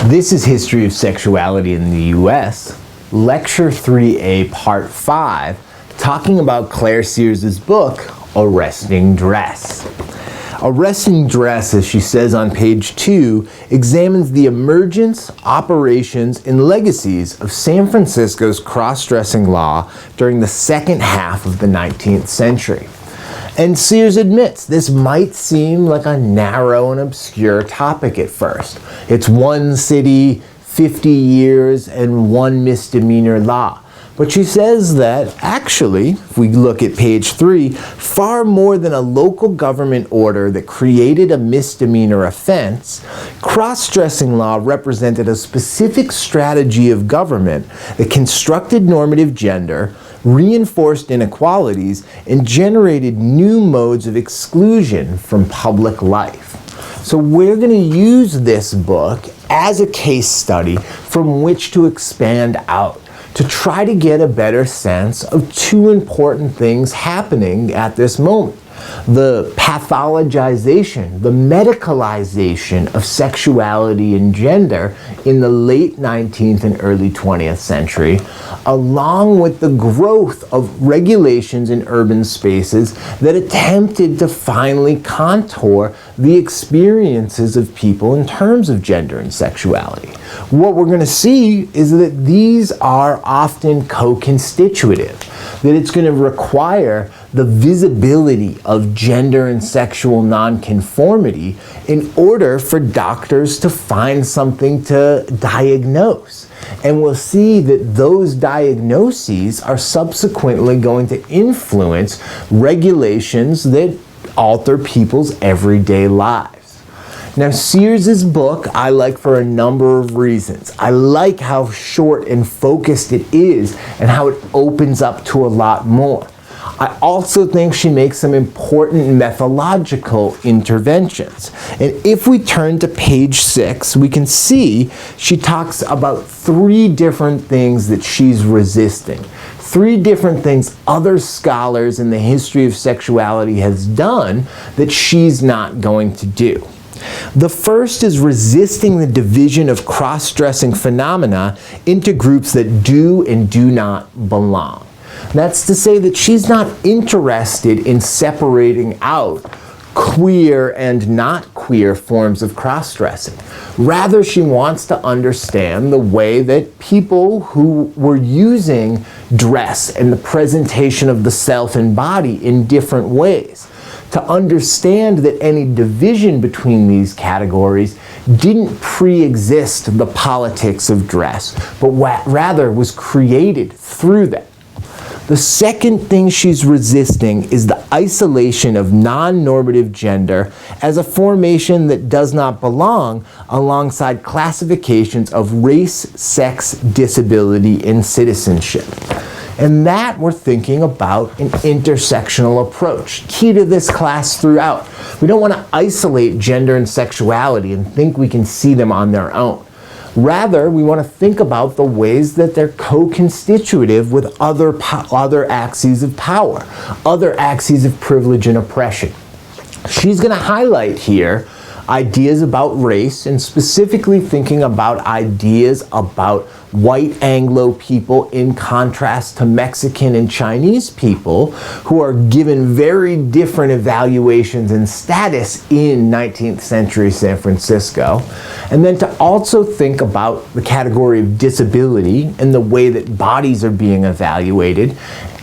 This is History of Sexuality in the U.S., Lecture 3A, Part 5, talking about Claire Sears's book, Arresting Dress. Arresting Dress, as she says on page 2, examines the emergence, operations, and legacies of San Francisco's cross-dressing law during the second half of the 19th century. And Sears admits this might seem like a narrow and obscure topic at first. It's one city, 50 years, and one misdemeanor law. But she says that actually, if we look at page 3, far more than a local government order that created a misdemeanor offense, cross-dressing law represented a specific strategy of government that constructed normative gender, reinforced inequalities, and generated new modes of exclusion from public life. So we're going to use this book as a case study from which to expand out, to try to get a better sense of two important things happening at this moment. The pathologization, the medicalization of sexuality and gender in the late 19th and early 20th century, along with the growth of regulations in urban spaces that attempted to finally contour the experiences of people in terms of gender and sexuality. What we're going to see is that these are often co-constitutive, that it's going to require the visibility of gender and sexual nonconformity in order for doctors to find something to diagnose. And we'll see that those diagnoses are subsequently going to influence regulations that alter people's everyday lives. Now, Sears's book I like for a number of reasons. I like how short and focused it is and how it opens up to a lot more. I also think she makes some important methodological interventions. And if we turn to page 6, we can see she talks about 3 different things that she's resisting. 3 different things other scholars in the history of sexuality has done that she's not going to do. The first is resisting the division of cross-dressing phenomena into groups that do and do not belong. That's to say that she's not interested in separating out queer and not queer forms of cross-dressing. Rather, she wants to understand the way that people who were using dress and the presentation of the self and body in different ways, to understand that any division between these categories didn't pre-exist the politics of dress, but rather was created through them. The second thing she's resisting is the isolation of non-normative gender as a formation that does not belong alongside classifications of race, sex, disability, and citizenship. And that we're thinking about an intersectional approach. Key to this class throughout. We don't want to isolate gender and sexuality and think we can see them on their own. Rather, we want to think about the ways that they're co-constitutive with other axes of power, other axes of privilege and oppression. She's going to highlight here ideas about race, and specifically thinking about ideas about white Anglo people in contrast to Mexican and Chinese people who are given very different evaluations and status in 19th century San Francisco. And then to also think about the category of disability and the way that bodies are being evaluated,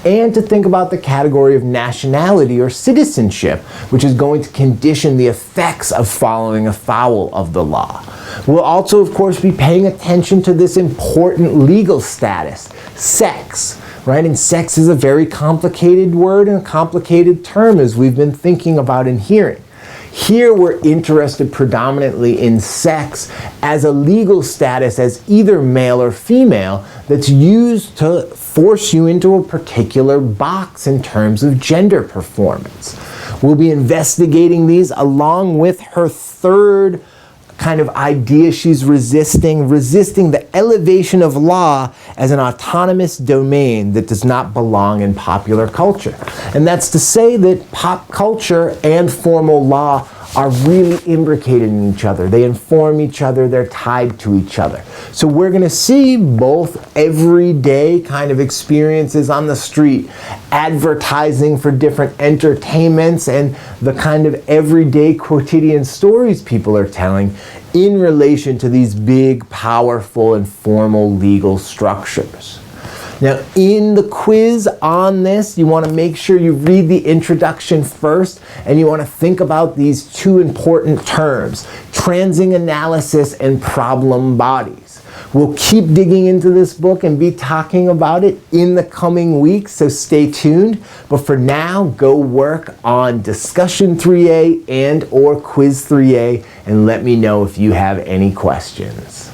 and to think about the category of nationality or citizenship, which is going to condition the effects of following afoul of the law. We'll also, of course, be paying attention to this important legal status, sex, right? And sex is a very complicated word and a complicated term, as we've been thinking about and hearing. Here we're interested predominantly in sex as a legal status as either male or female that's used to force you into a particular box in terms of gender performance. We'll be investigating these along with her third kind of idea she's resisting the elevation of law as an autonomous domain that does not belong in popular culture. And that's to say that pop culture and formal law are really imbricated in each other. They inform each other, they're tied to each other. So we're going to see both everyday kind of experiences on the street, advertising for different entertainments, and the kind of everyday quotidian stories people are telling in relation to these big, powerful, and formal legal structures. Now, in the quiz on this, you want to make sure you read the introduction first, and you want to think about these two important terms, transing analysis and problem bodies. We'll keep digging into this book and be talking about it in the coming weeks, so stay tuned. But for now, go work on Discussion 3A and or Quiz 3A, and let me know if you have any questions.